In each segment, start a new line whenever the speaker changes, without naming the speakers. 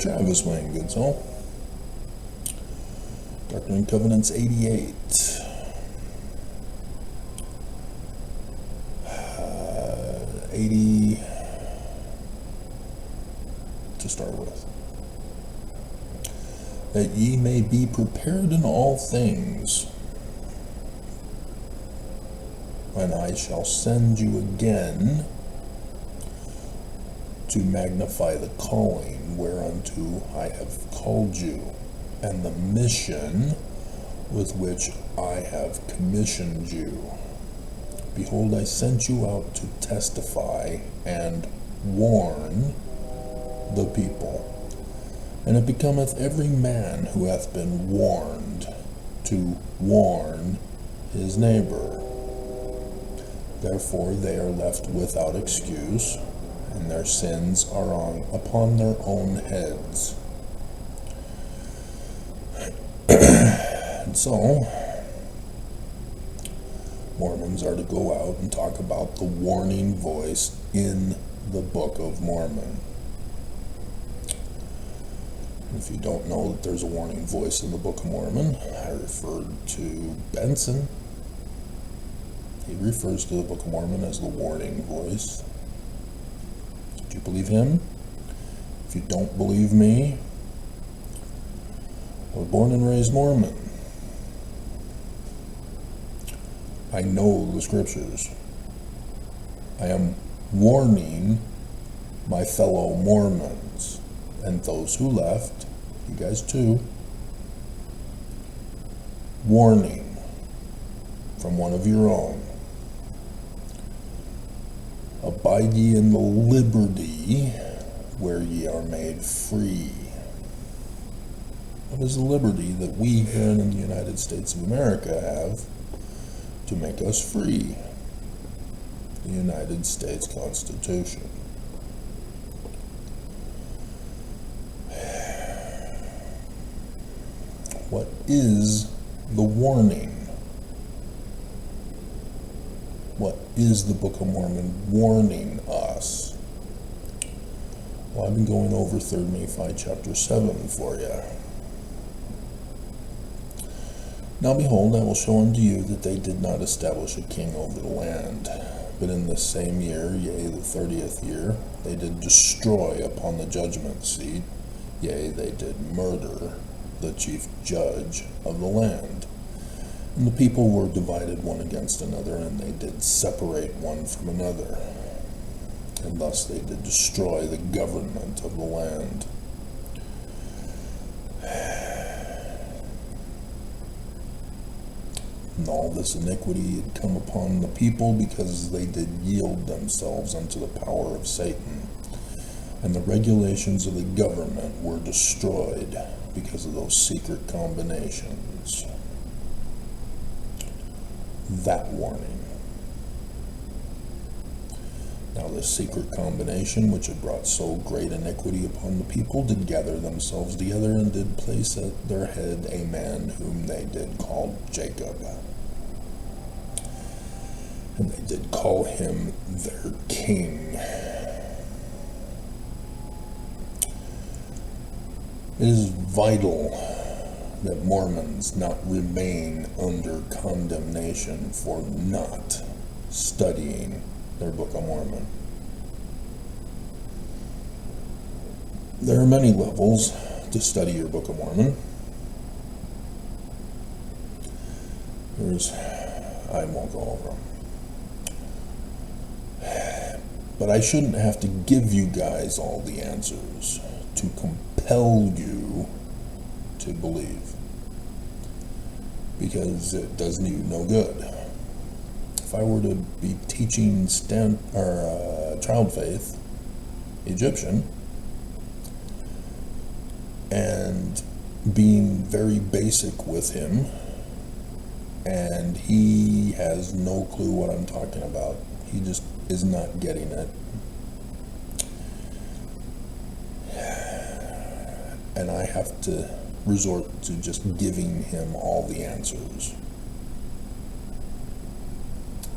Travis Wayne, good soul. Doctrine and Covenants 88. 80 to start with. That ye may be prepared in all things, when I shall send you again to magnify the calling whereunto I have called you, and the mission with which I have commissioned you. Behold, I sent you out to testify and warn the people. And it becometh every man who hath been warned to warn his neighbor. Therefore they are left without excuse, and their sins are upon their own heads. And so, Mormons are to go out and talk about the warning voice in the Book of Mormon. If you don't know that there's a warning voice in the Book of Mormon, I referred to Benson. He refers to the Book of Mormon as the warning voice. Do you believe him? If you don't believe me, I was born and raised Mormon. I know the scriptures. I am warning my fellow Mormons and those who left, you guys too, warning from one of your own. Abide ye in the liberty where ye are made free. What is the liberty that we here in the United States of America have to make us free? The United States Constitution. What is the warning? What is the Book of Mormon warning us? Well, I've been going over 3 Nephi chapter 7 for you. Now behold, I will show unto you that they did not establish a king over the land, but in the same year, yea, the 30th year, they did destroy upon the judgment seat, yea, they did murder the chief judge of the land. And the people were divided one against another, and they did separate one from another. And thus they did destroy the government of the land. And all this iniquity had come upon the people because they did yield themselves unto the power of Satan. And the regulations of the government were destroyed because of those secret combinations. That warning. Now this secret combination, which had brought so great iniquity upon the people, did gather themselves together and did place at their head a man whom they did call Jacob. And they did call him their king. It is vital that Mormons not remain under condemnation for not studying their Book of Mormon. There are many levels to study your Book of Mormon. I won't go over them. But I shouldn't have to give you guys all the answers to compel you to believe, because it does you no good. If I were to be teaching child faith Egyptian and being very basic with him, and he has no clue what I'm talking about, he just is not getting it, and I have to resort to just giving him all the answers.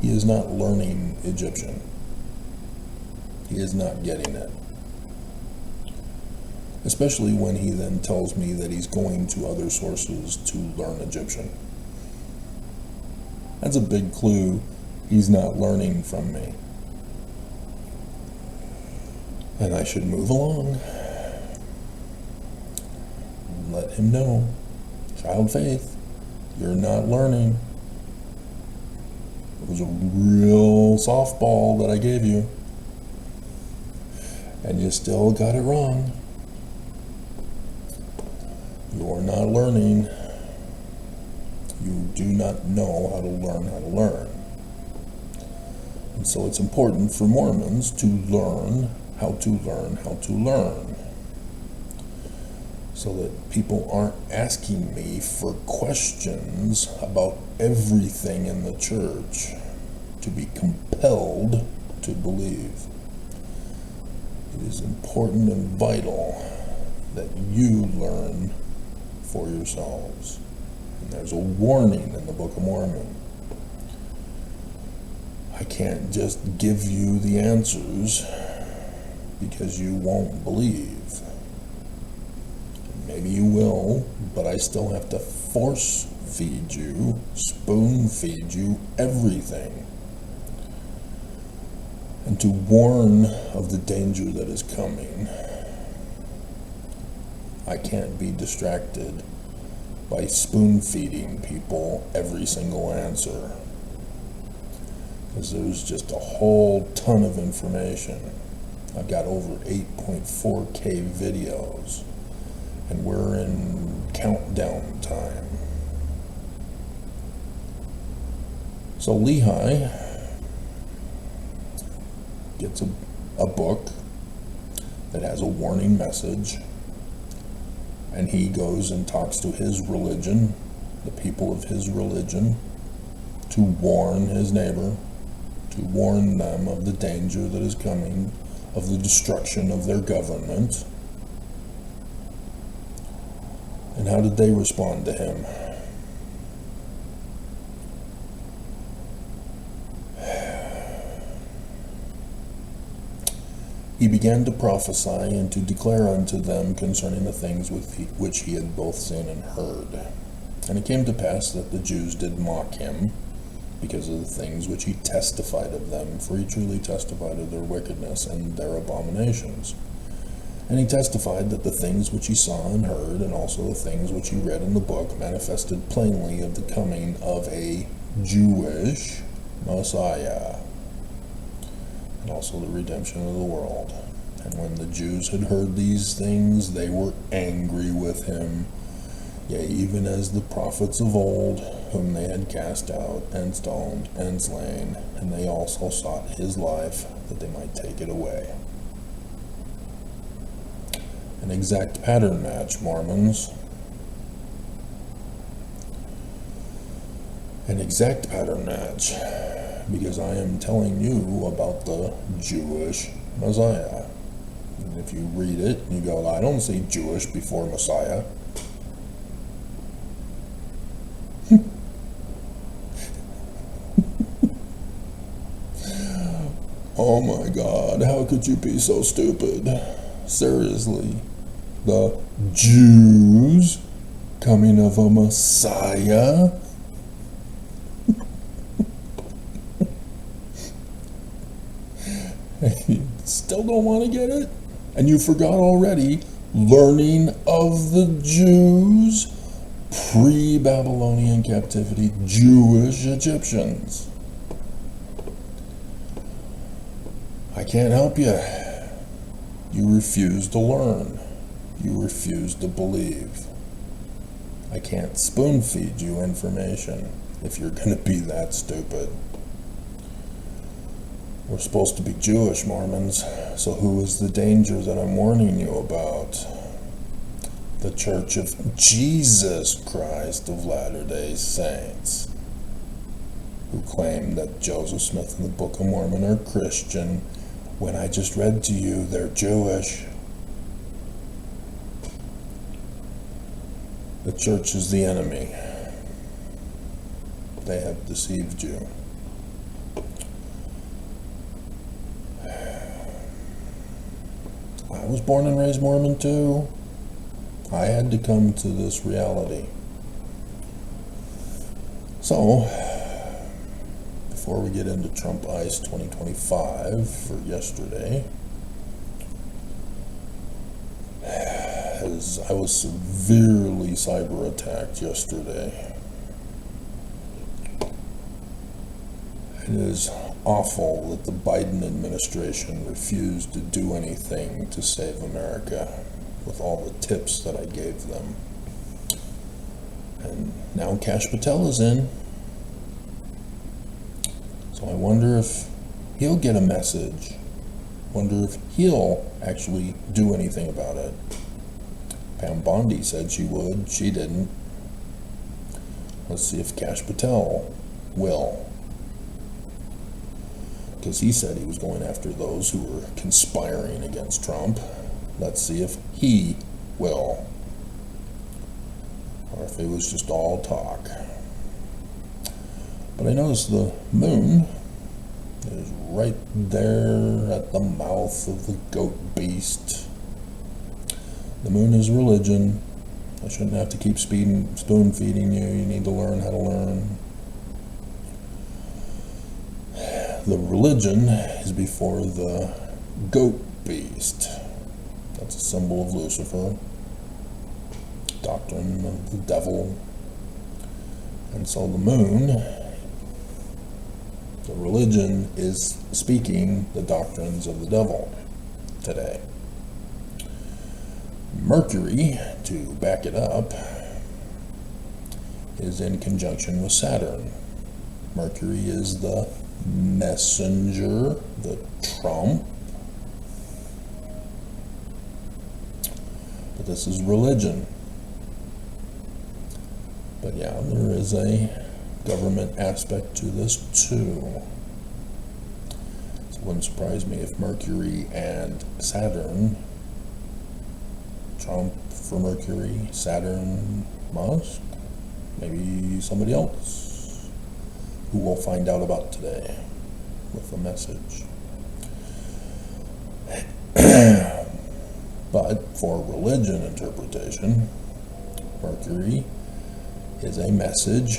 He is not learning Egyptian. He is not getting it. especially when he then tells me that he's going to other sources to learn Egyptian. That's a big clue he's not learning from me. And I should move along. Let him know, child faith, you're not learning. It was a real softball that I gave you, and you still got it wrong. You're not learning. You do not know how to learn how to learn. And so it's important for Mormons to learn how to learn how to learn, so that people aren't asking me for questions about everything in the church to be compelled to believe. It is important and vital that you learn for yourselves. And there's a warning in the Book of Mormon. I can't just give you the answers because you won't believe. Maybe you will, but I still have to force feed you, spoon feed you everything, and to warn of the danger that is coming. I can't be distracted by spoon feeding people every single answer, because there's just a whole ton of information. I've got over 8.4K videos, and we're in countdown time. So Lehi gets a book that has a warning message, and he goes and talks to his religion, the people of his religion, to warn his neighbor, to warn them of the danger that is coming, of the destruction of their government. And how did they respond to him? He began to prophesy and to declare unto them concerning the things which he had both seen and heard. And it came to pass that the Jews did mock him because of the things which he testified of them, for he truly testified of their wickedness and their abominations. And he testified that the things which he saw and heard, and also the things which he read in the book, manifested plainly of the coming of a Jewish Messiah, and also the redemption of the world. And when the Jews had heard these things, they were angry with him, yea, even as the prophets of old, whom they had cast out, and stoned, and slain, and they also sought his life, that they might take it away. An exact pattern match, Mormons. An exact pattern match, because I am telling you about the Jewish Messiah. And if you read it, you go, I don't see Jewish before Messiah. Oh my God, how could you be so stupid? Seriously. The Jews coming of a Messiah? You still don't want to get it? And you forgot already, learning of the Jews, pre-Babylonian captivity, Jewish Egyptians. I can't help you. You refuse to learn. You refuse to believe. I can't spoon feed you information if you're going to be that stupid. We're supposed to be Jewish, Mormons, so who is the danger that I'm warning you about? The Church of Jesus Christ of Latter-day Saints, who claim that Joseph Smith and the Book of Mormon are Christian, when I just read to you they're Jewish. The church is the enemy. They have deceived you. I was born and raised Mormon too. I had to come to this reality. So, before we get into Trump Ice 2025 for yesterday, as I was severely cyber attacked yesterday. It is awful that the Biden administration refused to do anything to save America with all the tips that I gave them. And now Kash Patel is in. So I wonder if he'll get a message. Wonder if he'll actually do anything about it. Pam Bondi said she would. She didn't. Let's see if Kash Patel will. Because he said he was going after those who were conspiring against Trump. Let's see if he will. Or if it was just all talk. But I noticed the moon is right there at the mouth of the goat beast. The moon is religion. I shouldn't have to keep spoon feeding you. You need to learn how to learn. The religion is before the goat beast. That's a symbol of Lucifer, doctrine of the devil. And so the moon, the religion, is speaking the doctrines of the devil today. Mercury, to back it up, is in conjunction with Saturn. Mercury is the messenger, the trump. But this is religion. But yeah, there is a government aspect to this too. So it wouldn't surprise me if Mercury and Saturn, Trump for Mercury, Saturn, Musk, maybe somebody else, who we'll find out about today with a message. But for religion interpretation, Mercury is a message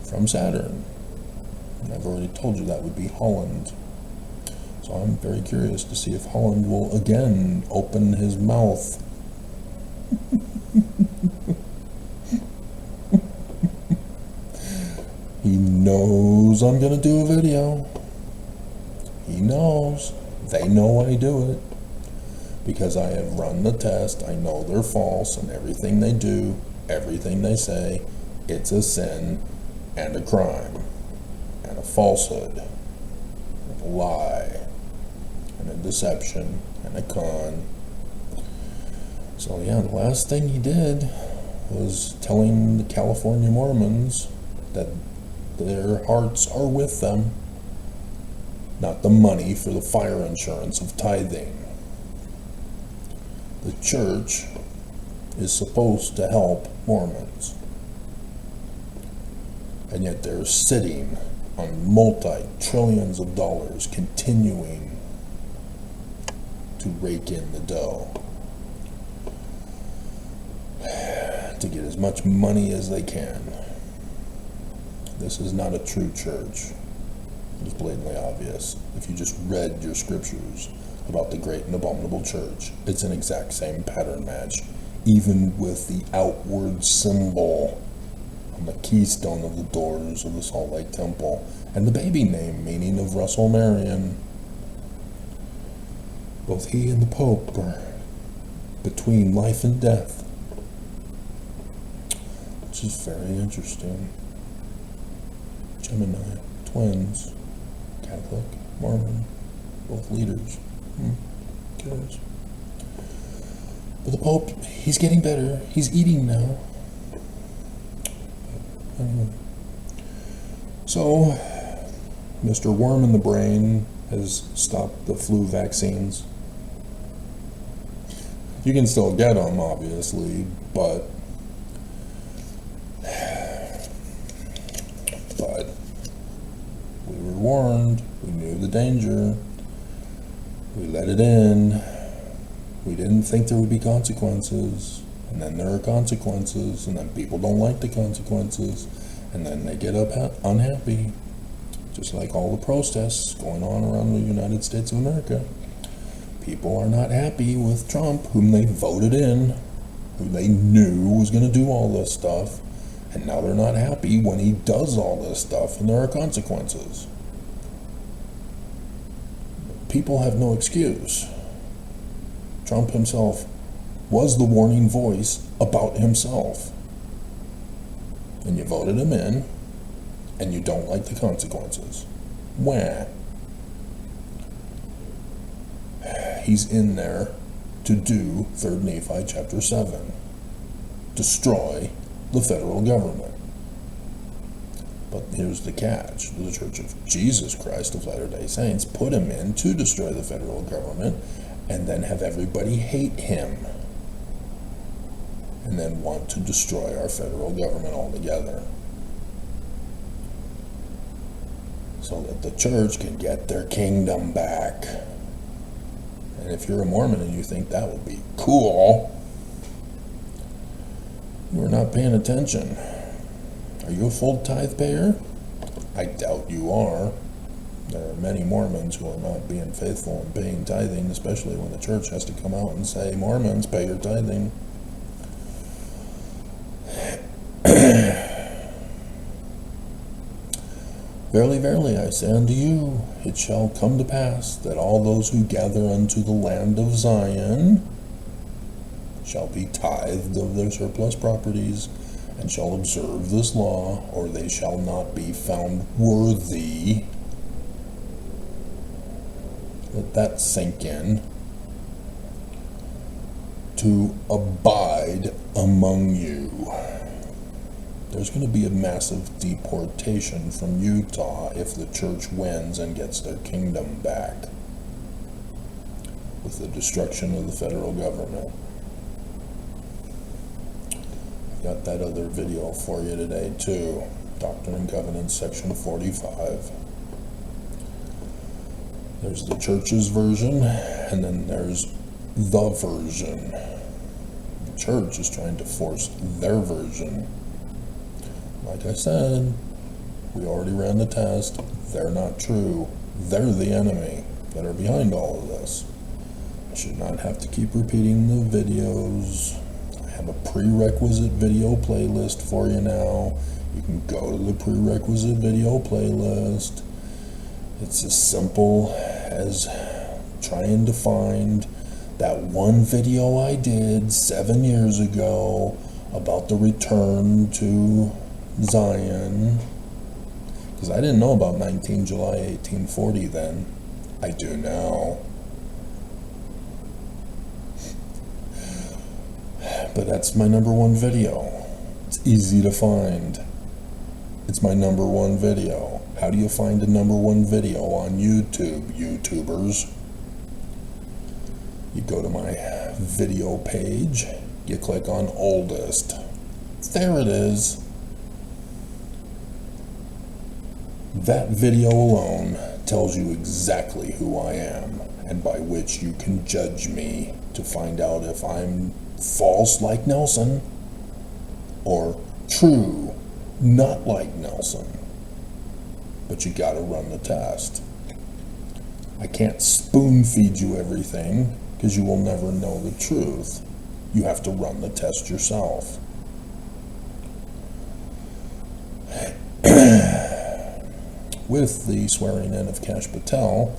from Saturn. And I've already told you that would be Holland. So I'm very curious to see if Holland will again open his mouth. He knows I'm going to do a video. He knows. They know I do it. Because I have run the test. I know they're false, and everything they do, everything they say, it's a sin and a crime and a falsehood and a lie and a deception and a con. So yeah, the last thing he did was telling the California Mormons that their hearts are with them, not the money for the fire insurance of tithing. The church is supposed to help Mormons, and yet they're sitting on multi-trillions of dollars continuing to rake in the dough to get as much money as they can. This is not a true church. It's blatantly obvious. If you just read your scriptures about the great and abominable church, it's an exact same pattern match, even with the outward symbol on the keystone of the doors of the Salt Lake Temple, and the baby name meaning of Russell Marion. Both he and the Pope are between life and death, which is very interesting. Gemini, twins, Catholic, Mormon, both leaders. Cares. But the Pope, he's getting better. He's eating now. Anyway. So, Mr. Worm in the Brain has stopped the flu vaccines. You can still get them, obviously, but we were warned. We knew the danger. We let it in. We didn't think there would be consequences, and then there are consequences, and then people don't like the consequences, and then they get unhappy, just like all the protests going on around the United States of America. People are not happy with Trump, whom they voted in, who they knew was going to do all this stuff, and now they're not happy when he does all this stuff, and there are consequences. People have no excuse. Trump himself was the warning voice about himself. And you voted him in, and you don't like the consequences. Wah. He's in there to do 3rd Nephi chapter 7. Destroy the federal government. But here's the catch. The Church of Jesus Christ of Latter-day Saints put him in to destroy the federal government and then have everybody hate him and then want to destroy our federal government altogether so that the church can get their kingdom back. And if you're a Mormon and you think that would be cool, you're not paying attention. Are you a full tithe payer? I doubt you are. There are many Mormons who are not being faithful and paying tithing, especially when the church has to come out and say, Mormons, pay your tithing. Verily, verily, I say unto you, it shall come to pass that all those who gather unto the land of Zion shall be tithed of their surplus properties, and shall observe this law, or they shall not be found worthy. Let that sink in. To abide among you. There's going to be a massive deportation from Utah if the church wins and gets their kingdom back with the destruction of the federal government. Got that other video for you today too. Doctrine and Covenants, section 45. There's the church's version, and then there's the version. The church is trying to force their version. Like I said, we already ran the test. They're not true. They're the enemy that are behind all of this. I should not have to keep repeating the videos. I have a prerequisite video playlist for you now. You can go to the prerequisite video playlist. It's as simple as trying to find that one video I did 7 years ago about the return to Zion, because I didn't know about 19 July 1840 then. I do now. But that's my #1 video. It's easy to find. It's my #1 video. How do you find a #1 video on YouTube, YouTubers? You go to my video page, you click on oldest. There it is. That video alone tells you exactly who I am, and by which you can judge me to find out if I'm false like Nelson or true not like Nelson. But you gotta run the test. I can't spoon feed you everything because you will never know the truth. You have to run the test yourself. With the swearing in of Kash Patel,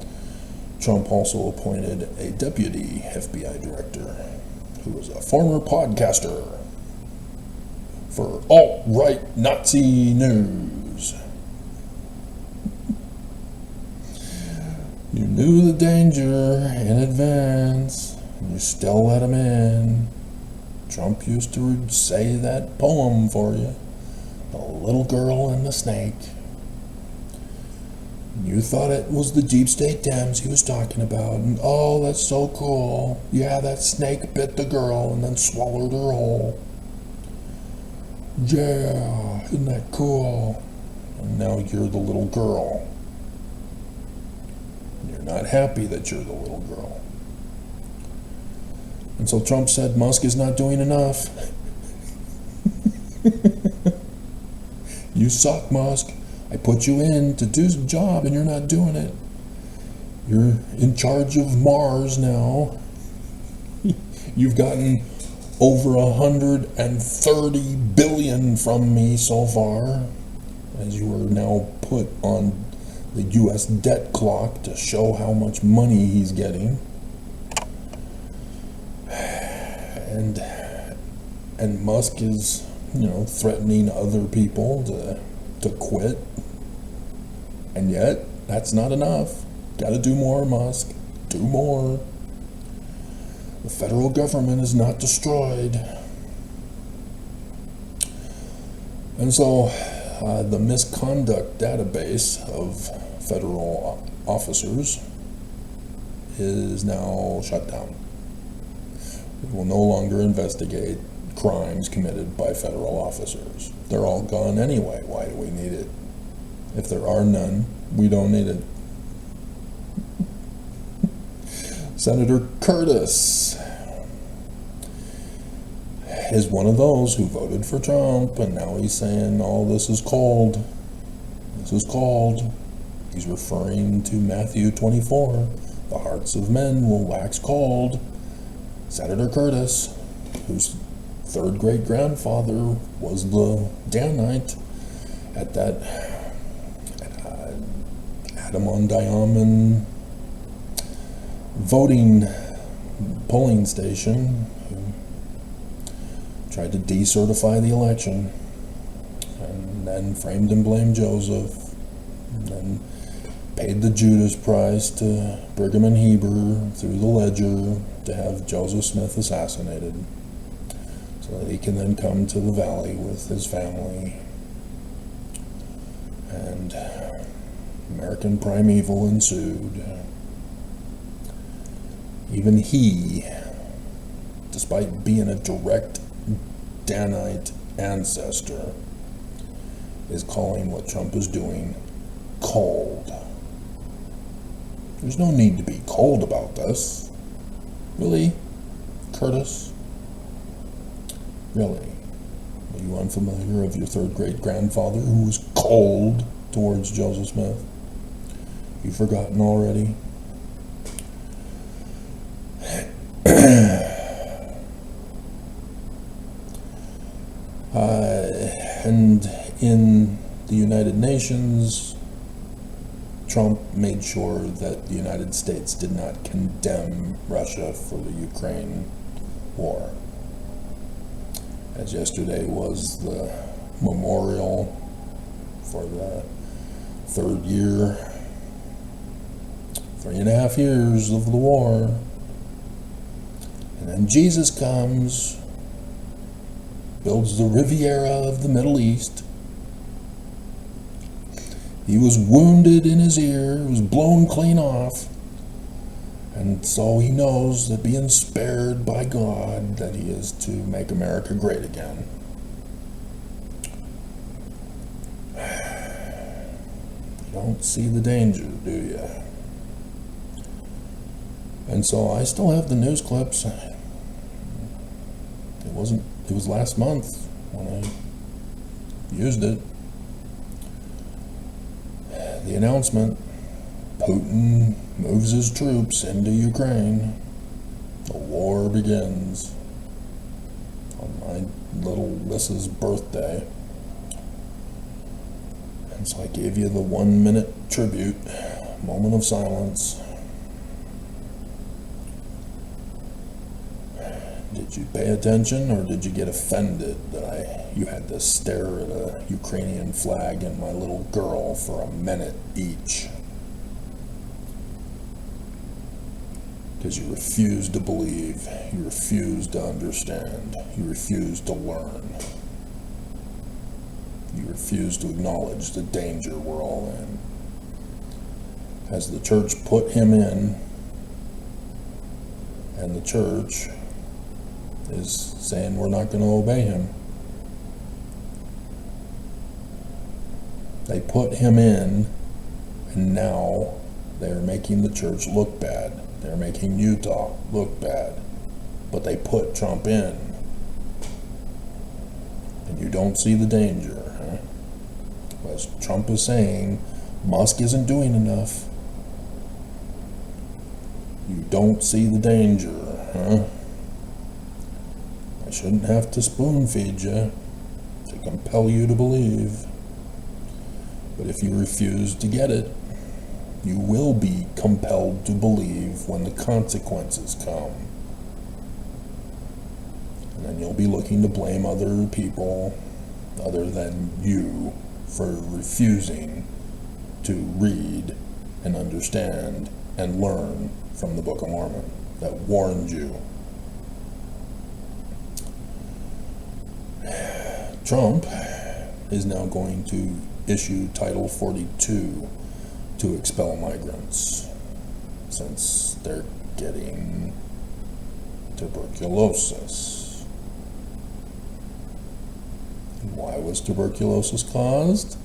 Trump also appointed a deputy FBI director who is a former podcaster for alt-right Nazi news. You knew the danger in advance, and you still let him in. Trump used to say that poem for you, The Little Girl and the Snake. You thought it was the deep state Dems he was talking about, and oh, that's so cool. Yeah, that snake bit the girl and then swallowed her whole. Yeah, isn't that cool? And now you're the little girl. And you're not happy that you're the little girl. And so Trump said Musk is not doing enough. You suck, Musk. I put you in to do some job and you're not doing it. You're in charge of Mars now. You've gotten over 130 billion from me so far, as you are now put on the U.S. debt clock to show how much money he's getting. And Musk is, threatening other people to quit. And yet, that's not enough. Gotta do more, Musk. Do more. The federal government is not destroyed. And so, the misconduct database of federal officers is now shut down. We will no longer investigate crimes committed by federal officers. They're all gone anyway. Why do we need it? If there are none, we don't need it. Senator Curtis is one of those who voted for Trump, and now he's saying, oh, this is cold. This is cold. He's referring to Matthew 24. The hearts of men will wax cold. Senator Curtis, whose third great-grandfather was the Danite at that Adam-on-Diamond polling station, who tried to decertify the election, and then framed and blamed Joseph, and then paid the Judas price to Brigham and Heber through the ledger to have Joseph Smith assassinated, so that he can then come to the valley with his family. And American primeval ensued. Even he, despite being a direct Danite ancestor, is calling what Trump is doing cold. There's no need to be cold about this. Really, Curtis? Really? Are you unfamiliar of your third great-grandfather who was cold towards Joseph Smith? You've forgotten already? And in the United Nations, Trump made sure that the United States did not condemn Russia for the Ukraine war. As yesterday was the memorial for the third year, 3.5 years of the war. And then Jesus comes, builds the Riviera of the Middle East. He was wounded in his ear, it was blown clean off. And so he knows that being spared by God, that he is to make America great again. You don't see the danger, do you? And so I still have the news clips. It was last month when I used it. The announcement, Putin moves his troops into Ukraine. The war begins on my little Lissa's birthday. And so I gave you the 1-minute tribute, moment of silence. Did you pay attention, or did you get offended that you had to stare at a Ukrainian flag and my little girl for a minute each? Because you refused to believe, you refused to understand, you refused to learn. You refused to acknowledge the danger we're all in. As the church put him in, and the church is saying we're not going to obey him. They put him in, and now they're making the church look bad. They're making Utah look bad. but they put Trump in. And you don't see the danger, huh? As Trump is saying, Musk isn't doing enough. You don't see the danger, huh? I shouldn't have to spoon feed you to compel you to believe. But if you refuse to get it, you will be compelled to believe when the consequences come. And then you'll be looking to blame other people other than you for refusing to read and understand and learn from the Book of Mormon that warned you. Trump is now going to issue Title 42 to expel migrants since they're getting tuberculosis. And why was tuberculosis caused?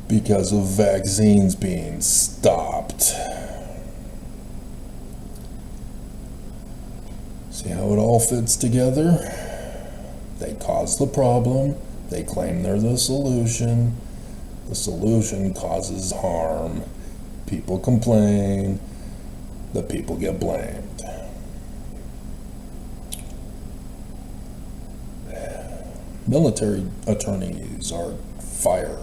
Because of vaccines being stopped. See how it all fits together? They cause the problem, they claim they're the solution causes harm, people complain, the people get blamed. Military attorneys are fired.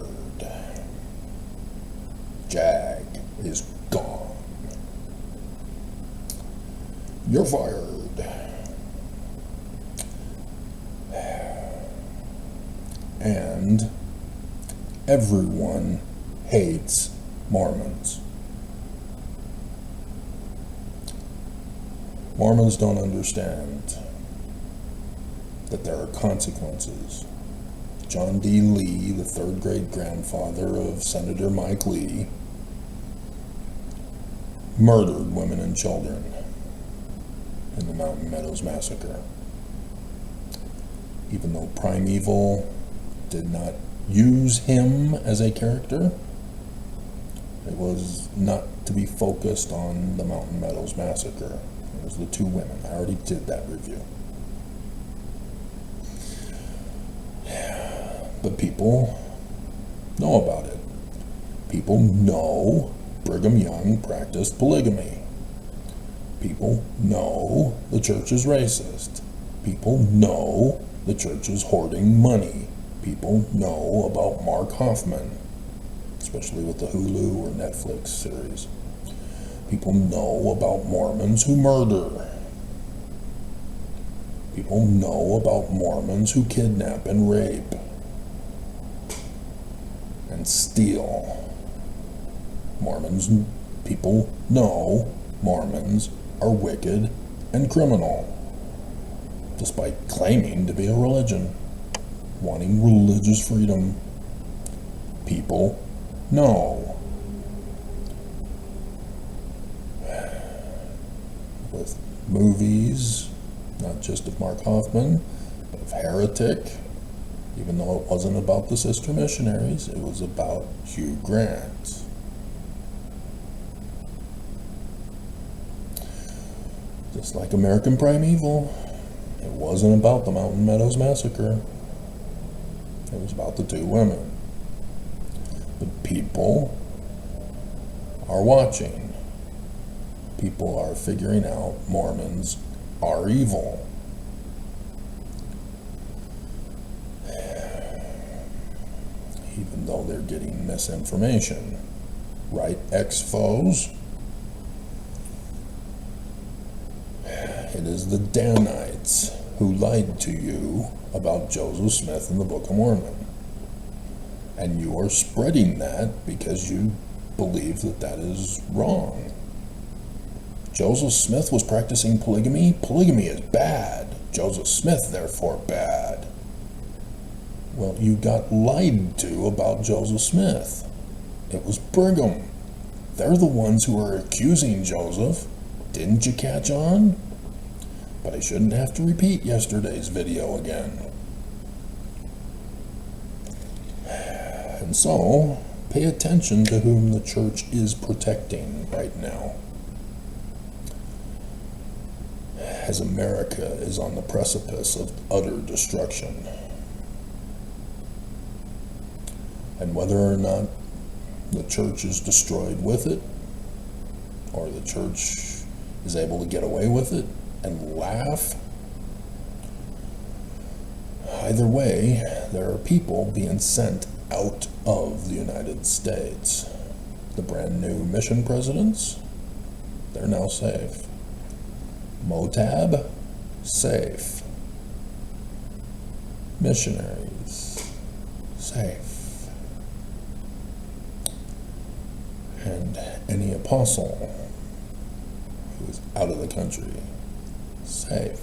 JAG is gone. You're fired. And everyone hates Mormons. Mormons don't understand that there are consequences. John D. Lee, the third great grandfather of Senator Mike Lee, murdered women and children in the Mountain Meadows Massacre. Even though Primeval did not use him as a character, it was not to be focused on the Mountain Meadows Massacre. It was the two women. I already did that review. But people know about it. People know Brigham Young practiced polygamy. People know the church is racist. People know the church is hoarding money. People know about Mark Hoffman, especially with the Hulu or Netflix series. People know about Mormons who murder. People know about Mormons who kidnap and rape and steal. People know Mormons are wicked and criminal, despite claiming to be a religion, wanting religious freedom. People know. With movies, not just of Mark Hoffman, but of Heretic, even though it wasn't about the sister missionaries, it was about Hugh Grant. Just like American Primeval, it wasn't about the Mountain Meadows Massacre. It was about the two women. But people are watching. People are figuring out Mormons are evil. Even though they're getting misinformation. Right, ex-foes? It is the Danites who lied to you about Joseph Smith in the Book of Mormon. And you are spreading that because you believe that that is wrong. Joseph Smith was practicing polygamy. Polygamy is bad. Joseph Smith, therefore, bad. Well, you got lied to about Joseph Smith. It was Brigham. They're the ones who are accusing Joseph. Didn't you catch on? But I shouldn't have to repeat yesterday's video again. And so, pay attention to whom the church is protecting right now. as America is on the precipice of utter destruction. And whether or not the church is destroyed with it, or the church is able to get away with it and laugh, either way, there are people being sent out of the United States. The brand new mission presidents, they're now safe. Motab, safe. Missionaries, safe. And any apostle who is out of the country, safe.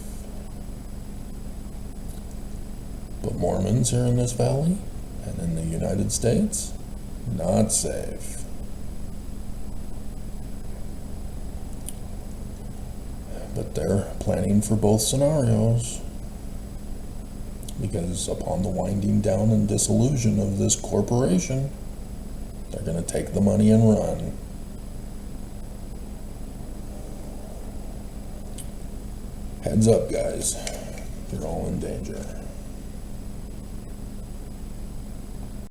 But Mormons here in this valley and in the United States, not safe. But they're planning for both scenarios, because upon the winding down and dissolution of this corporation, they're going to take the money and run. Heads up, guys. You're all in danger.